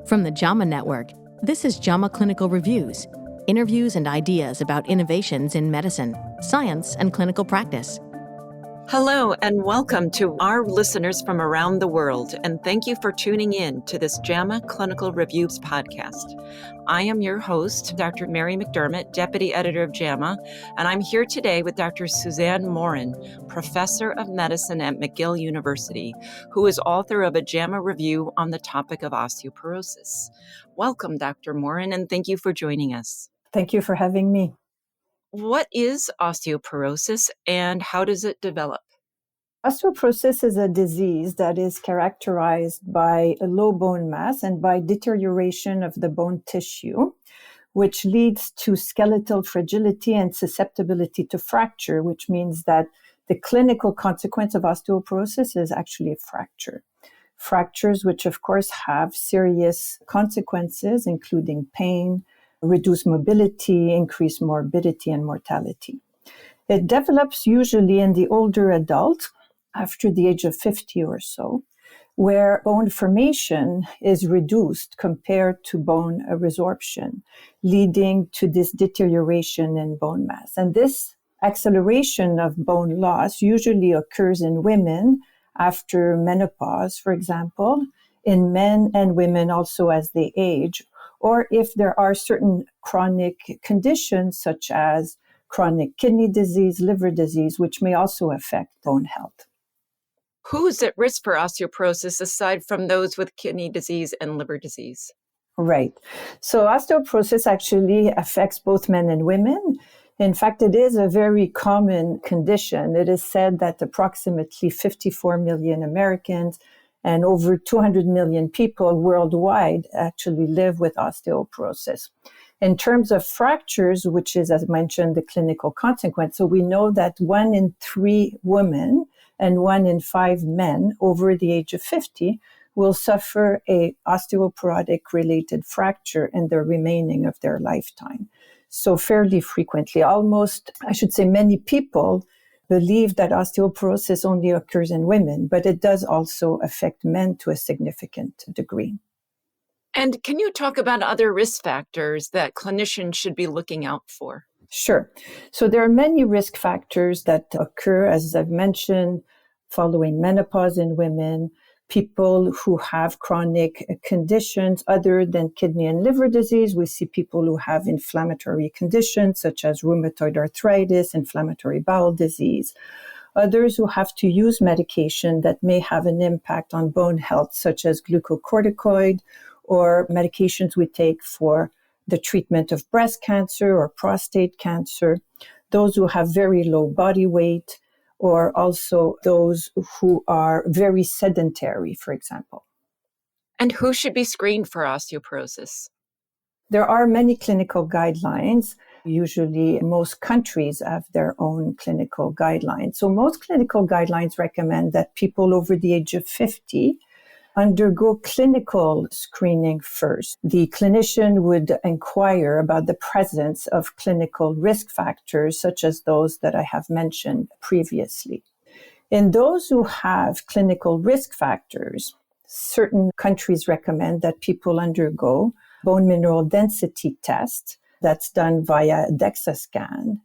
From the JAMA Network, this is JAMA Clinical Reviews, interviews and ideas about innovations in medicine, science, and clinical practice. Hello, and welcome to our listeners from around the world, and thank you for tuning in to this JAMA Clinical Reviews podcast. I am your host, Dr. Mary McDermott, Deputy Editor of JAMA, and I'm here today with Dr. Suzanne Morin, Professor of Medicine at McGill University, who is author of a JAMA review on the topic of osteoporosis. Welcome, Dr. Morin, and thank you for joining us. Thank you for having me. What is osteoporosis and how does it develop? Osteoporosis is a disease that is characterized by a low bone mass and by deterioration of the bone tissue, which leads to skeletal fragility and susceptibility to fracture, which means that the clinical consequence of osteoporosis is actually a fracture. Fractures, which of course have serious consequences, including pain, reduced mobility, increased morbidity, and mortality. It develops usually in the older adult after the age of 50 or so, where bone formation is reduced compared to bone resorption, leading to this deterioration in bone mass. And this acceleration of bone loss usually occurs in women after menopause, for example, in men and women also as they age, or if there are certain chronic conditions such as chronic kidney disease, liver disease, which may also affect bone health. Who's at risk for osteoporosis aside from those with kidney disease and liver disease? Right. So osteoporosis actually affects both men and women. In fact, it is a very common condition. It is said that approximately 54 million Americans and over 200 million people worldwide actually live with osteoporosis. In terms of fractures, which is, as mentioned, the clinical consequence, so we know that 1 in 3 women and 1 in 5 men over the age of 50 will suffer a osteoporotic-related fracture in the remaining of their lifetime. So fairly frequently, almost, I should say many people believe that osteoporosis only occurs in women, but it does also affect men to a significant degree. And can you talk about other risk factors that clinicians should be looking out for? Sure. So there are many risk factors that occur, as I've mentioned, following menopause in women, people who have chronic conditions other than kidney and liver disease. We see people who have inflammatory conditions such as rheumatoid arthritis, inflammatory bowel disease. Others who have to use medication that may have an impact on bone health, such as glucocorticoid or medications we take for the treatment of breast cancer or prostate cancer. Those who have very low body weight, or also those who are very sedentary, for example. And who should be screened for osteoporosis? There are many clinical guidelines. Usually, most countries have their own clinical guidelines. So most clinical guidelines recommend that people over the age of 50 undergo clinical screening first. The clinician would inquire about the presence of clinical risk factors, such as those that I have mentioned previously. In those who have clinical risk factors, certain countries recommend that people undergo bone mineral density test that's done via DEXA scan.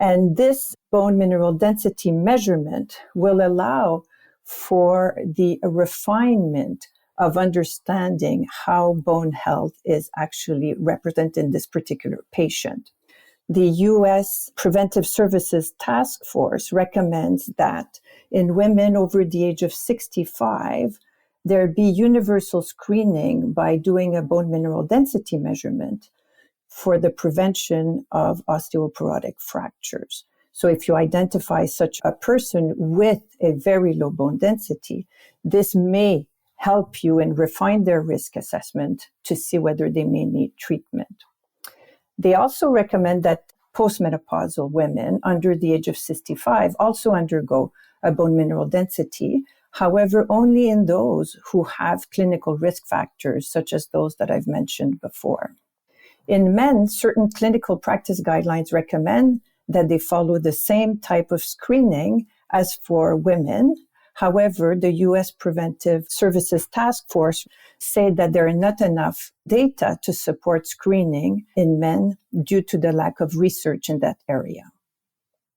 And this bone mineral density measurement will allow for the refinement of understanding how bone health is actually represented in this particular patient. The U.S. Preventive Services Task Force recommends that in women over the age of 65, there be universal screening by doing a bone mineral density measurement for the prevention of osteoporotic fractures. So if you identify such a person with a very low bone density, this may help you and refine their risk assessment to see whether they may need treatment. They also recommend that postmenopausal women under the age of 65 also undergo a bone mineral density, however, only in those who have clinical risk factors, such as those that I've mentioned before. In men, certain clinical practice guidelines recommend that they follow the same type of screening as for women. However, the U.S. Preventive Services Task Force said that there are not enough data to support screening in men due to the lack of research in that area.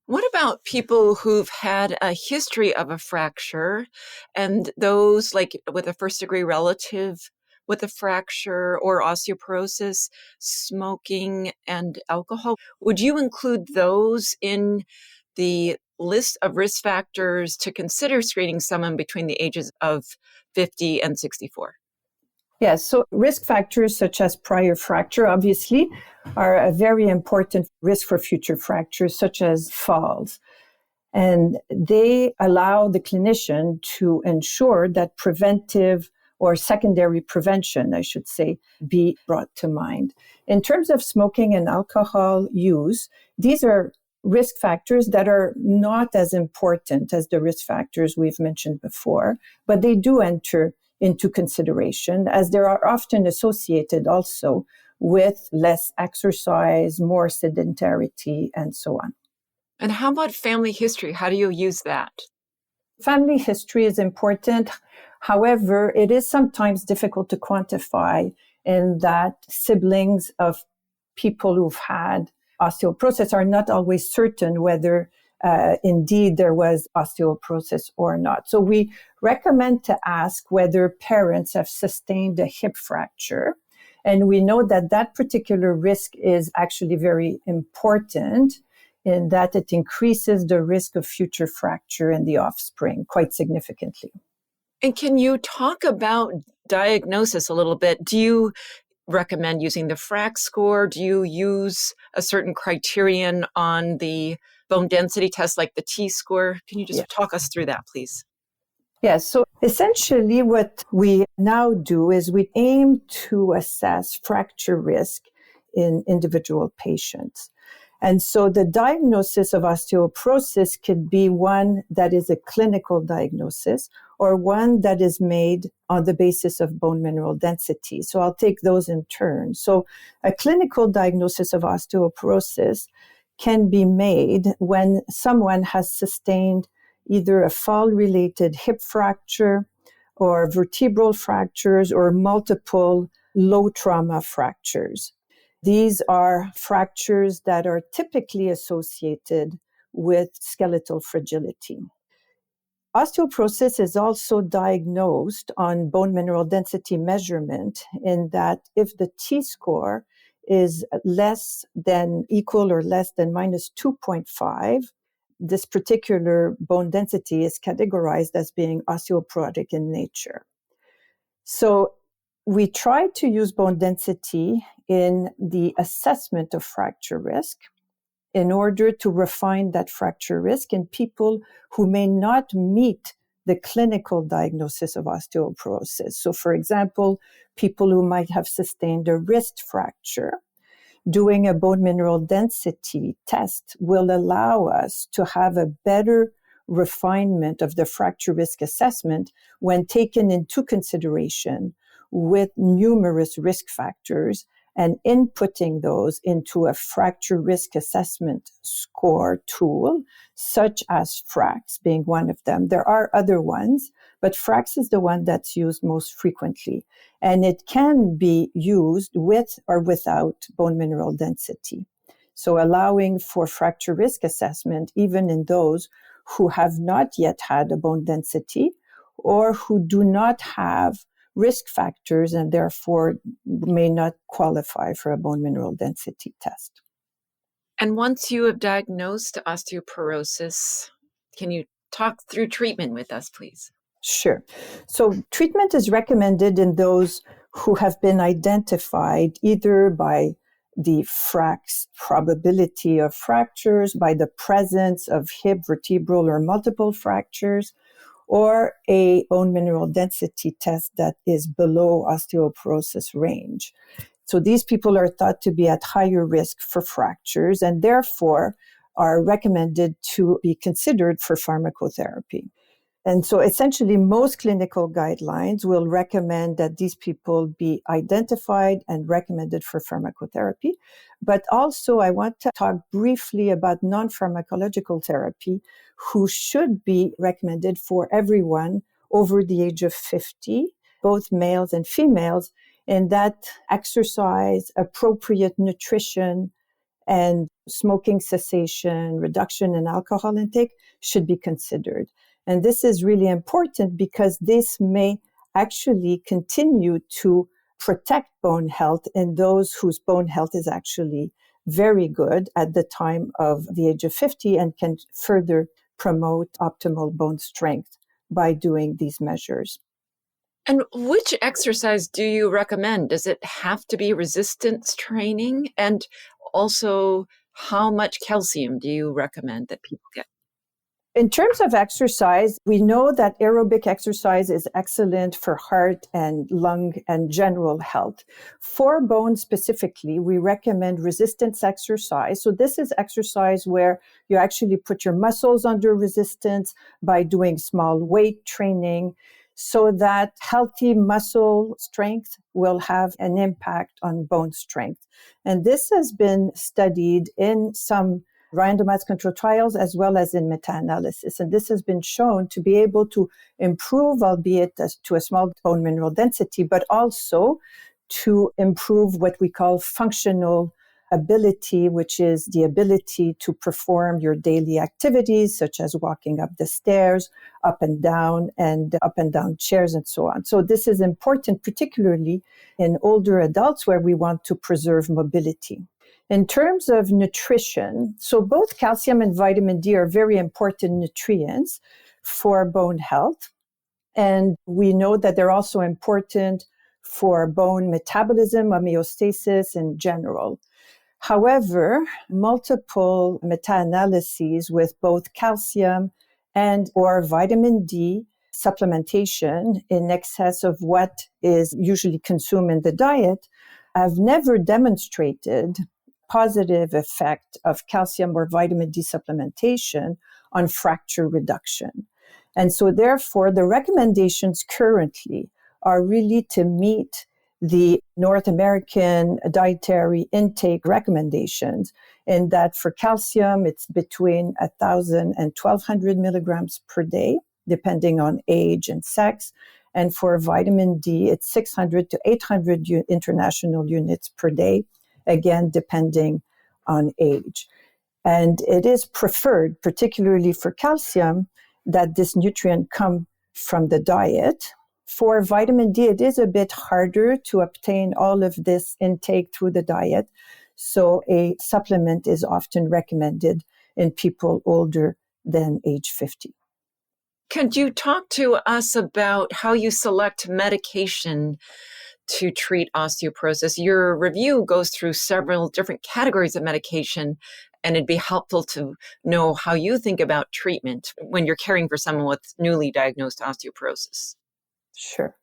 What about people who've had a history of a fracture and those like with a first degree relative with a fracture or osteoporosis, smoking and alcohol? Would you include those in the list of risk factors to consider screening someone between the ages of 50 and 64? Yes, so risk factors such as prior fracture, obviously, are a very important risk for future fractures, such as falls. And they allow the clinician to ensure that preventive or secondary prevention, I should say, be brought to mind. In terms of smoking and alcohol use, these are risk factors that are not as important as the risk factors we've mentioned before, but they do enter into consideration as they are often associated also with less exercise, more sedentarity, and so on. And how about family history? How do you use that? Family history is important. However, it is sometimes difficult to quantify in that siblings of people who've had osteoporosis are not always certain whether indeed there was osteoporosis or not. So we recommend to ask whether parents have sustained a hip fracture. And we know that that particular risk is actually very important in that it increases the risk of future fracture in the offspring quite significantly. And can you talk about diagnosis a little bit? Do you recommend using the FRAC score? Do you use a certain criterion on the bone density test like the T-score? Can you just talk us through that, please? Yes. So essentially what we now do is we aim to assess fracture risk in individual patients. And so the diagnosis of osteoporosis could be one that is a clinical diagnosis or one that is made on the basis of bone mineral density. So I'll take those in turn. So a clinical diagnosis of osteoporosis can be made when someone has sustained either a fall-related hip fracture or vertebral fractures or multiple low-trauma fractures. These are fractures that are typically associated with skeletal fragility. Osteoporosis is also diagnosed on bone mineral density measurement in that if the T-score is less than, equal or less than minus 2.5, this particular bone density is categorized as being osteoporotic in nature. So we try to use bone density in the assessment of fracture risk in order to refine that fracture risk in people who may not meet the clinical diagnosis of osteoporosis. So, for example, people who might have sustained a wrist fracture, doing a bone mineral density test will allow us to have a better refinement of the fracture risk assessment when taken into consideration with numerous risk factors and inputting those into a fracture risk assessment score tool, such as FRAX being one of them. There are other ones, but FRAX is the one that's used most frequently. And it can be used with or without bone mineral density. So allowing for fracture risk assessment, even in those who have not yet had a bone density or who do not have risk factors and therefore may not qualify for a bone mineral density test. And once you have diagnosed osteoporosis, can you talk through treatment with us, please? Sure. So treatment is recommended in those who have been identified either by the FRAX probability of fractures, by the presence of hip, vertebral, or multiple fractures, or a bone mineral density test that is below osteoporosis range. So these people are thought to be at higher risk for fractures and therefore are recommended to be considered for pharmacotherapy. And so essentially most clinical guidelines will recommend that these people be identified and recommended for pharmacotherapy. But also I want to talk briefly about non-pharmacological therapy who should be recommended for everyone over the age of 50, both males and females, and that exercise, appropriate nutrition, and smoking cessation, reduction in alcohol intake should be considered. And this is really important because this may actually continue to protect bone health in those whose bone health is actually very good at the time of the age of 50 and can further promote optimal bone strength by doing these measures. And which exercise do you recommend? Does it have to be resistance training? And also, how much calcium do you recommend that people get? In terms of exercise, we know that aerobic exercise is excellent for heart and lung and general health. For bone specifically, we recommend resistance exercise. So this is exercise where you actually put your muscles under resistance by doing small weight training so that healthy muscle strength will have an impact on bone strength. And this has been studied in some randomized controlled trials as well as in meta-analysis. And this has been shown to be able to improve, albeit to a small bone mineral density, but also to improve what we call functional ability, which is the ability to perform your daily activities, such as walking up the stairs, up and down chairs, and so on. So this is important, particularly in older adults where we want to preserve mobility. In terms of nutrition, so both calcium and vitamin D are very important nutrients for bone health. And we know that they're also important for bone metabolism, homeostasis in general. However, multiple meta-analyses with both calcium and or vitamin D supplementation in excess of what is usually consumed in the diet have never demonstrated positive effect of calcium or vitamin D supplementation on fracture reduction. And so therefore, the recommendations currently are really to meet the North American dietary intake recommendations, in that for calcium, it's between 1,000 and 1,200 milligrams per day, depending on age and sex. And for vitamin D, it's 600 to 800 international units per day, again, depending on age. And it is preferred, particularly for calcium, that this nutrient come from the diet. For vitamin D, it is a bit harder to obtain all of this intake through the diet. So a supplement is often recommended in people older than age 50. Could you talk to us about how you select medication to treat osteoporosis? Your review goes through several different categories of medication, and it'd be helpful to know how you think about treatment when you're caring for someone with newly diagnosed osteoporosis. Sure.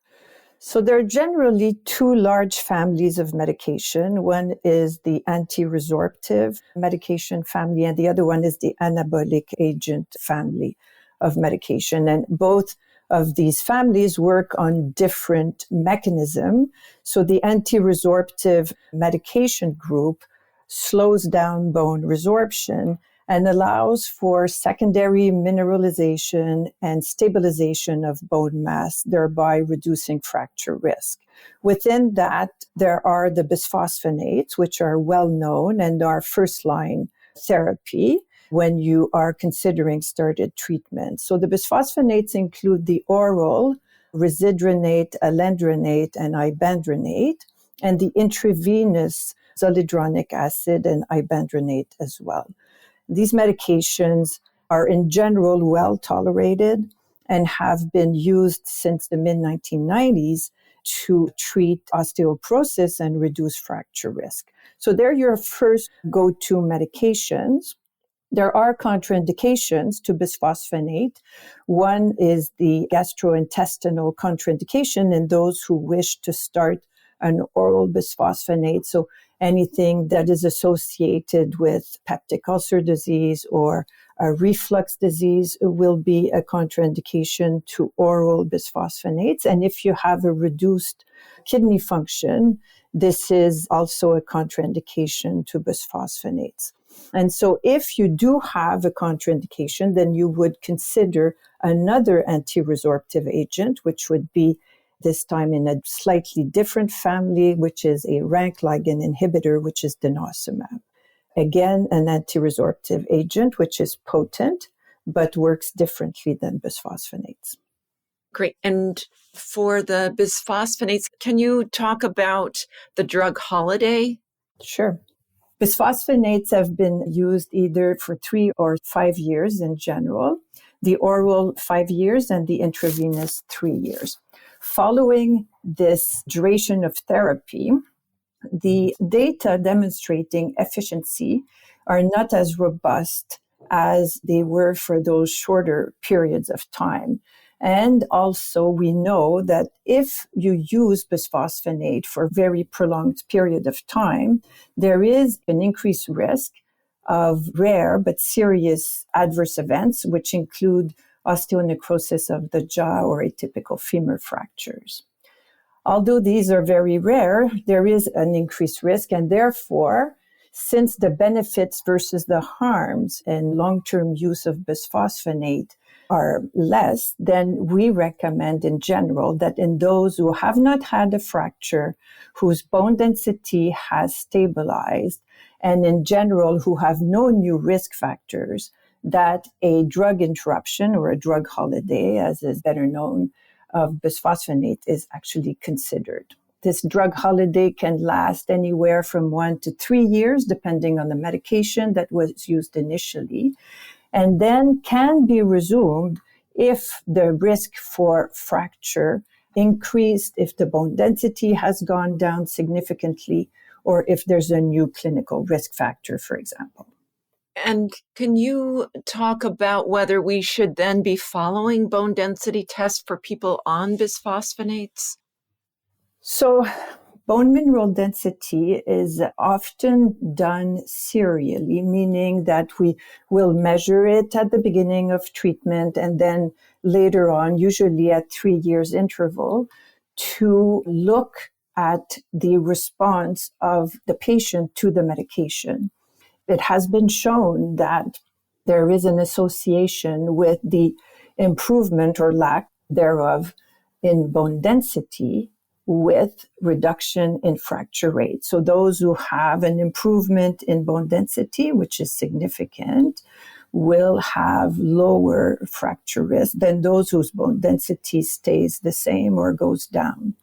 So there are generally two large families of medication. One is the anti-resorptive medication family, and the other one is the anabolic agent family of medication. And both of these families work on different mechanisms. So the anti-resorptive medication group slows down bone resorption and allows for secondary mineralization and stabilization of bone mass, thereby reducing fracture risk. Within that, there are the bisphosphonates, which are well known and are first-line therapy when you are considering started treatment. So the bisphosphonates include the oral residronate, alendronate, and ibandronate, and the intravenous zoledronic acid and ibandronate as well. These medications are in general well tolerated and have been used since the mid-1990s to treat osteoporosis and reduce fracture risk. So they're your first go-to medications. There are contraindications to bisphosphonate. One is the gastrointestinal contraindication in those who wish to start an oral bisphosphonate. So anything that is associated with peptic ulcer disease or a reflux disease will be a contraindication to oral bisphosphonates. And if you have a reduced kidney function, this is also a contraindication to bisphosphonates. And so if you do have a contraindication, then you would consider another anti-resorptive agent, which would be this time in a slightly different family, which is a rank ligand inhibitor, which is denosumab. Again, an anti-resorptive agent, which is potent, but works differently than bisphosphonates. Great. And for the bisphosphonates, can you talk about the drug holiday? Sure. Bisphosphonates have been used either for 3 or 5 years in general, the oral 5 years and the intravenous 3 years. Following this duration of therapy, the data demonstrating efficiency are not as robust as they were for those shorter periods of time. And also we know that if you use bisphosphonate for a very prolonged period of time, there is an increased risk of rare but serious adverse events, which include osteonecrosis of the jaw or atypical femur fractures. Although these are very rare, there is an increased risk, and therefore, since the benefits versus the harms in long-term use of bisphosphonate are less, then we recommend in general that in those who have not had a fracture, whose bone density has stabilized, and in general who have no new risk factors, that a drug interruption or a drug holiday, as is better known, of bisphosphonate is actually considered. This drug holiday can last anywhere from 1 to 3 years, depending on the medication that was used initially, and then can be resumed if the risk for fracture increased, if the bone density has gone down significantly, or if there's a new clinical risk factor, for example. And can you talk about whether we should then be following bone density tests for people on bisphosphonates? So bone mineral density is often done serially, meaning that we will measure it at the beginning of treatment and then later on, usually at 3 years interval, to look at the response of the patient to the medication. It has been shown that there is an association with the improvement or lack thereof in bone density with reduction in fracture rate. So those who have an improvement in bone density, which is significant, will have lower fracture risk than those whose bone density stays the same or goes down.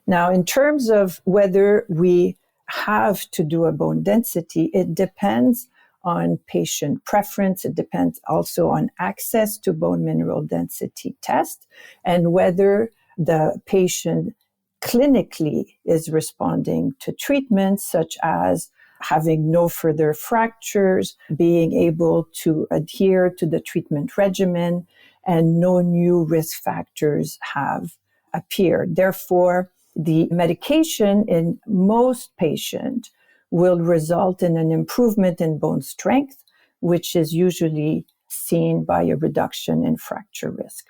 Now, in terms of whether we have to do a bone density, it depends on patient preference. It depends also on access to bone mineral density test and whether the patient clinically is responding to treatments such as having no further fractures, being able to adhere to the treatment regimen, and no new risk factors have appeared. Therefore, the medication in most patients will result in an improvement in bone strength, which is usually seen by a reduction in fracture risk.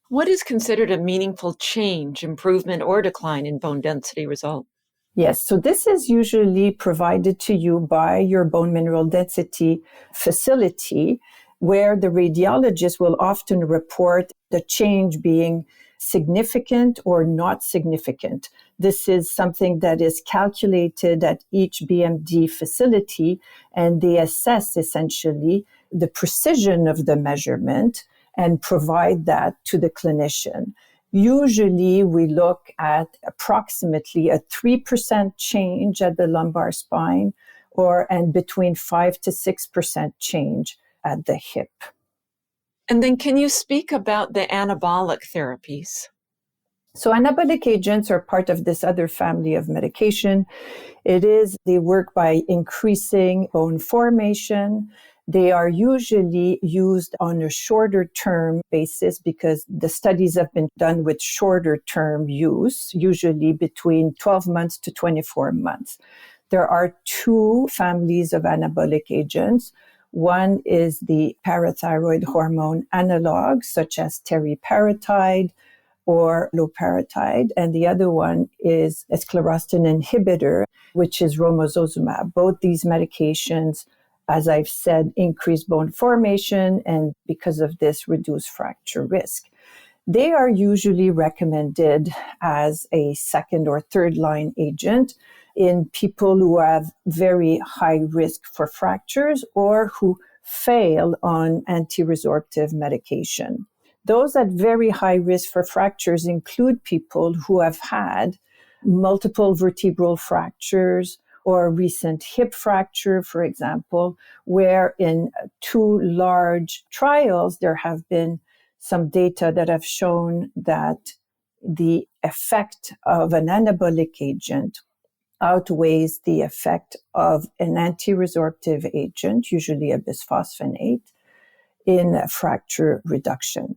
What is considered a meaningful change, improvement, or decline in bone density result? Yes, so this is usually provided to you by your bone mineral density facility, where the radiologist will often report the change being significant or not significant. This is something that is calculated at each BMD facility, and they assess essentially the precision of the measurement and provide that to the clinician. Usually we look at approximately a 3% change at the lumbar spine and between 5 to 6% change at the hip. And then can you speak about the anabolic therapies? So anabolic agents are part of this other family of medication. They work by increasing bone formation. They are usually used on a shorter term basis because the studies have been done with shorter term use, usually between 12 months to 24 months. There are two families of anabolic agents. One is the parathyroid hormone analogs, such as teriparatide or loperatide, and the other one is a sclerostin inhibitor, which is romosozumab. Both these medications, as I've said, increase bone formation and because of this, reduce fracture risk. They are usually recommended as a second or third line agent in people who have very high risk for fractures or who fail on anti-resorptive medication. Those at very high risk for fractures include people who have had multiple vertebral fractures or recent hip fracture, for example, where in two large trials, there have been some data that have shown that the effect of an anabolic agent outweighs the effect of an anti-resorptive agent, usually a bisphosphonate, in fracture reduction.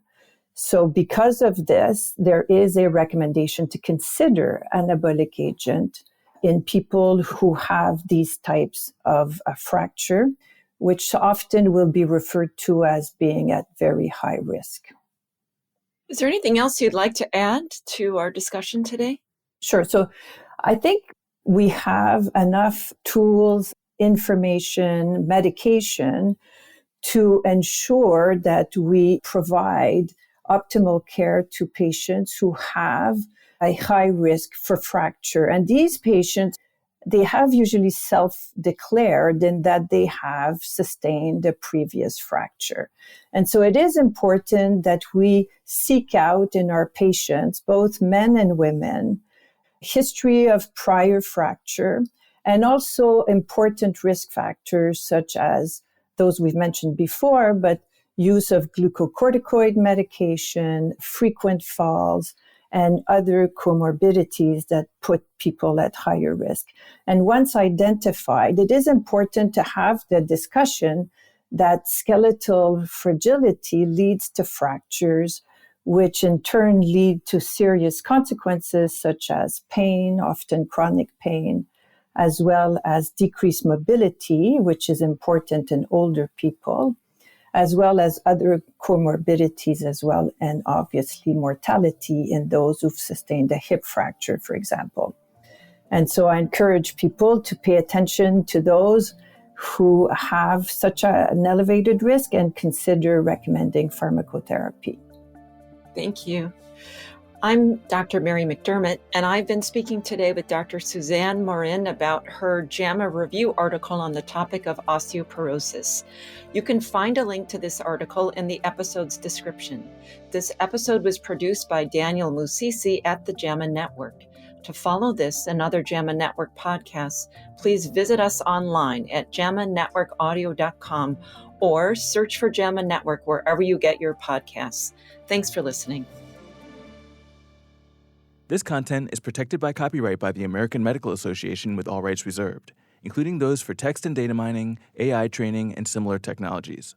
So because of this, there is a recommendation to consider anabolic agent in people who have these types of fracture, which often will be referred to as being at very high risk. Is there anything else you'd like to add to our discussion today? Sure. So I think we have enough tools, information, medication to ensure that we provide optimal care to patients who have a high risk for fracture. And these patients, they have usually self-declared in that they have sustained a previous fracture. And so it is important that we seek out in our patients, both men and women, history of prior fracture, and also important risk factors such as those we've mentioned before, but use of glucocorticoid medication, frequent falls, and other comorbidities that put people at higher risk. And once identified, it is important to have the discussion that skeletal fragility leads to fractures, which in turn lead to serious consequences such as pain, often chronic pain, as well as decreased mobility, which is important in older people, as well as other comorbidities as well, and obviously mortality in those who've sustained a hip fracture, for example. And so I encourage people to pay attention to those who have such an elevated risk and consider recommending pharmacotherapy. Thank you. I'm Dr. Mary McDermott, and I've been speaking today with Dr. Suzanne Morin about her JAMA review article on the topic of osteoporosis. You can find a link to this article in the episode's description. This episode was produced by Daniel Musisi at the JAMA Network. To follow this and other JAMA Network podcasts, please visit us online at jamanetworkaudio.com or search for JAMA Network wherever you get your podcasts. Thanks for listening. This content is protected by copyright by the American Medical Association with all rights reserved, including those for text and data mining, AI training, and similar technologies.